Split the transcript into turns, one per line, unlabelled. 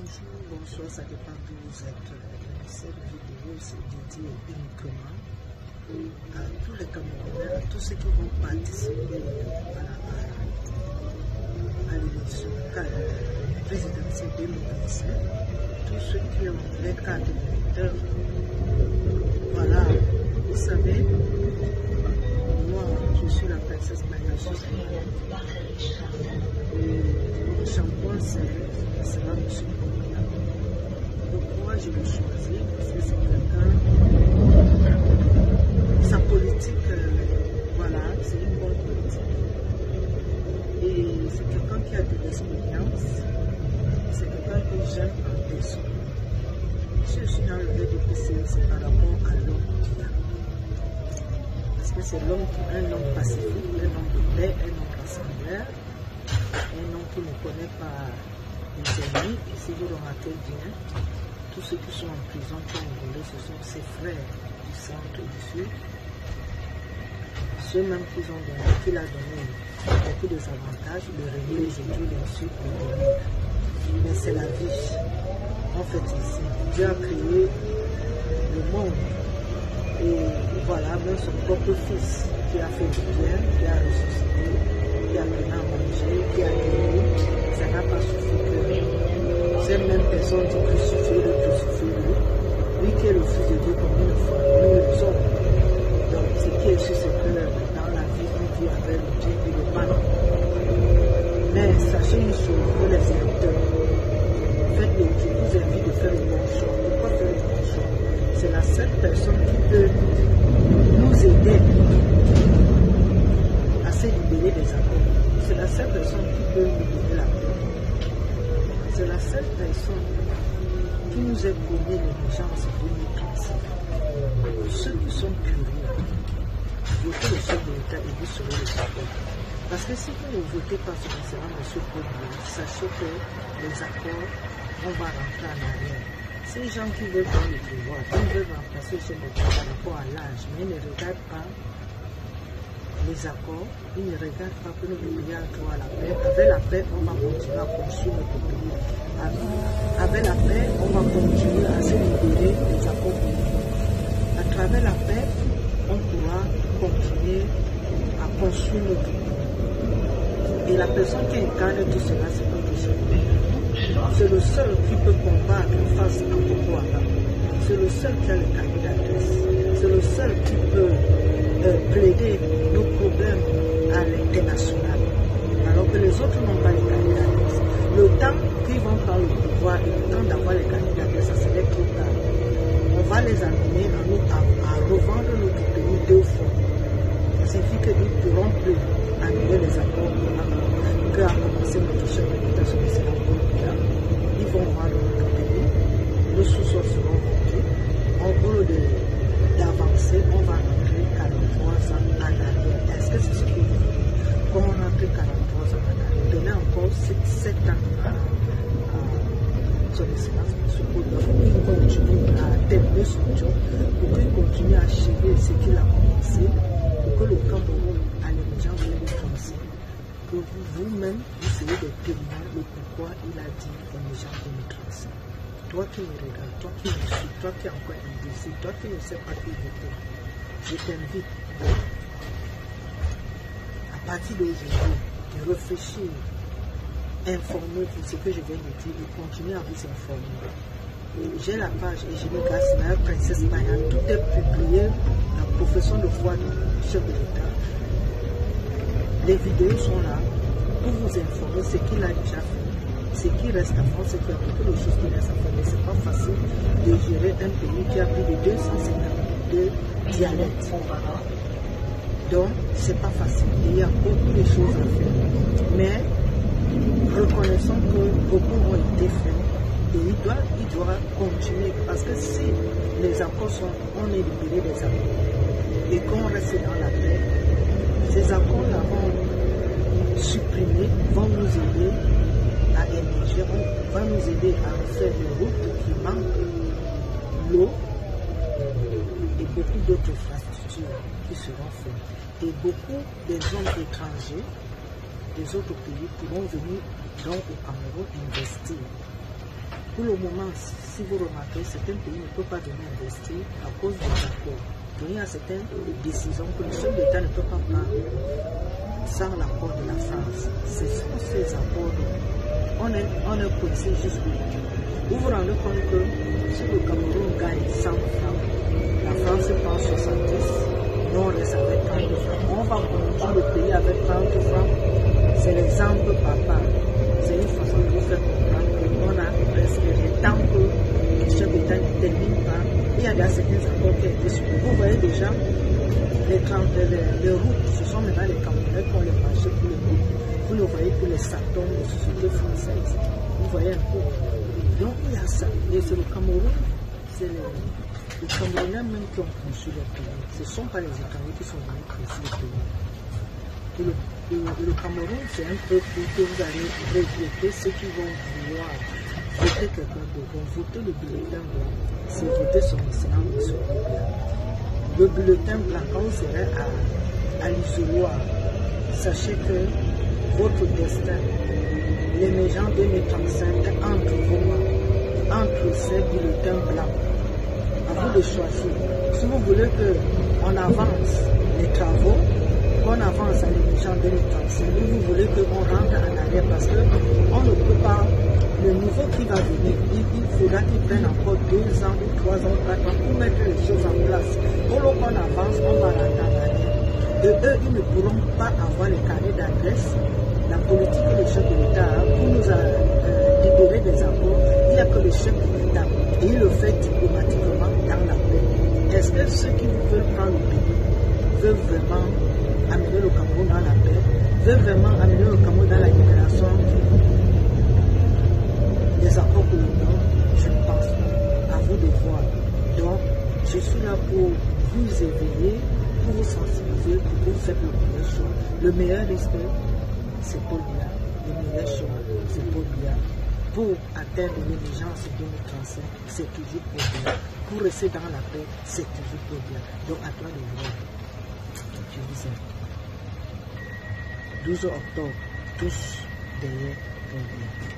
Bonjour, bonsoir, ça dépend d'où vous êtes. Cette vidéo c'est dédiée uniquement à tous les Camerounais, à tous ceux qui vont participer à l'élection présidentielle 2025, tous ceux qui ont les cartes d'électeurs. Voilà, vous savez, moi je suis la princesse Mayassus. Le champion sera M. Bokoya. Pourquoi je le choisis? Parce que c'est quelqu'un, sa politique, voilà, c'est une bonne politique. Et c'est quelqu'un qui a de l'expérience, c'est quelqu'un que j'aime en personne. Si je suis dans le VDPC, c'est par rapport à l'homme qu'il a. Parce que c'est un homme pacifique, un homme de paix, un homme rassembleur. Un homme qui ne connaît pas les ennemis, et si vous remarquez bien, tous ceux qui sont en prison comme volé, ce sont ses frères du centre et du sud. Ceux-mêmes qu'il a donné beaucoup d'avantages, le renier aujourd'hui, l'insulte, le donner. Mais c'est la vie. En fait, ici, Dieu a créé le monde. Et voilà, même son propre fils qui a fait du bien, qui a ressuscité, qui a donné à manger, qui a guéri, ça n'a pas suffi que ces mêmes personnes qui crucifient lui qui est le Fils de Dieu comme une fois, nous le sommes. Donc ce qui est sûr, c'est que dans la vie, on vit avec le bien et le mal. Mais sachez une chose, pour les électeurs, je vous invite de faire le bon choix. Pourquoi faire le bon choix? C'est la seule personne qui peut nous aider à se libérer des accords. C'est la seule personne qui peut nous donner la paix. C'est la seule personne qui nous a donné l'émergence de 2035. Ceux qui sont curieux, votez le chef de l'État et vous serez le support. Parce que si vous ne votez pas ce concernant M. Bokoya, sachez que les accords, on va rentrer en arrière. Ces gens qui veulent prendre le pouvoir, ils veulent remplacer le chef de l'État par rapport à l'âge, mais ils ne regardent pas les accords, ils ne regardent pas que notre pays a droit à la paix. Avec la paix, on va continuer à construire notre pays. Avec la paix, on va continuer à se libérer des accords politiques. À travers la paix, on pourra continuer à construire notre pays. Et la personne qui incarne tout cela, c'est notre chef. C'est le seul qui peut combattre face à Boko Haram. C'est le seul qui a les candidatures. C'est le seul qui peut plaider nos problèmes à l'international. Alors que les autres n'ont pas les candidatures. Le temps qu'ils vont prendre le pouvoir et le temps d'avoir les candidatures, ça serait trop tard. On va les amener à revendre notre pays deux fois. Ça signifie que nous ne pourrons plus annuler les accords que a commencé notre chef de l'État sur le Sénat. Ils vont vendre notre pays, nos sous-sols seront vendus. En gros d'avancer, on va rentrer 43 ans en arrière. Est-ce que c'est ce que vous voulez? Comme on a pris 43 ans en arrière, donnez encore 7 ans à son excellence, pour qu'il continue à terminer son job, pour qu'il continue à achever ce qu'il a commencé, pour que le Cameroun à l'émergence de l'étranger, que vous-même, vous soyez des témoins de pourquoi il a dit l'émergence de l'étranger. Toi qui me regardes, toi qui me suis, toi qui es encore indécis, toi qui ne sais pas qui voter, je t'invite à partir d'aujourd'hui de réfléchir, informer pour ce que je viens de dire et continuer à vous informer. J'ai la page Eugénie Gassina, princesse Maya, tout est publié, la profession de foi du chef de l'État. Les vidéos sont là pour vous informer ce qu'il a déjà fait. Ce qui reste à faire, c'est qu'il y a beaucoup de choses qui restent à faire, mais ce n'est pas facile de gérer un pays qui a plus de 252 dialectes. Donc, ce n'est pas facile. Il y a beaucoup de choses à faire. Mais, reconnaissons que beaucoup ont été faits et il doit continuer. Parce que si les accords sont, on est libéré des accords et qu'on reste dans la paix, ces accords-là vont supprimer, vont nous aider à émerger, va nous aider à refaire des routes qui manquent, l'eau et beaucoup d'autres infrastructures qui seront faites. Et beaucoup des hommes étrangers des autres pays pourront venir donc au Cameroun investir. Pour le moment, si vous remarquez, certains pays ne peuvent pas venir investir à cause des accords. Donc il y a certaines décisions que le chef d'État ne peut pas prendre sans l'accord de la France. Ce sont ces accords. On est coincé jusqu'au bout. Vous vous rendez compte que si le Cameroun gagne 100 francs, la France prend 70, nous on reste avec 30 francs. On va conduire le pays avec 30 francs. C'est l'exemple papa. C'est une façon de vous faire comprendre qu'on a presque le temps que le chef d'État ne termine pas. Il y a certains accords qui ont été suivis. Vous voyez déjà, les routes, ce sont maintenant les Camerounais qui ont les marchés pour les routes. Vous le voyez pour les satons, les sociétés françaises. Vous voyez un peu. Donc il y a ça. Et c'est le Cameroun, c'est les Camerounais même qui ont conçu le pays. Ce ne sont pas les étrangers qui sont venus créer le pays. Le Cameroun, c'est un peuple que vous allez regretter ceux qui vont vouloir voter quelqu'un d'autre. Donc voter le bulletin blanc, c'est voter son excellent monsieur Kabila. Le bulletin blanc, quand vous serez à l'isoloir, sachez que votre destin, l'émergence 2035 entre vos mains, entre ces bulletins blancs. À vous de choisir. Si vous voulez qu'on avance les travaux, qu'on avance à l'émergence 2035, ou vous voulez qu'on rentre en arrière parce qu'on ne peut pas, le nouveau qui va venir, il faudra qu'il prenne encore 2 ans, 3 ans, 4 ans pour mettre les choses en place. Pour qu'on avance, on va rentrer en arrière. Et eux, ils ne pourront pas avoir les carnets d'adresse. La politique et le chef de l'État, pour nous libérer des accords, il n'y a que le chef de l'État. Et il le fait diplomatiquement dans la paix. Est-ce que ceux qui veulent prendre le pays veulent vraiment amener le Cameroun dans la paix, veulent vraiment amener le Cameroun dans la libération des accords coloniaux? Je ne pense pas. À vous de voir. Donc, je suis là pour vous éveiller, pour vous sensibiliser, pour que vous faites le meilleur choix. Le meilleur risque, c'est Paul Biya. Le meilleur choix, c'est Paul Biya. Pour atteindre l'émergence 2035, c'est toujours Paul Biya. Pour rester dans la paix, c'est toujours Paul Biya. Donc à toi de voir. Je vous aime. 12 octobre, tous derrière Paul Biya.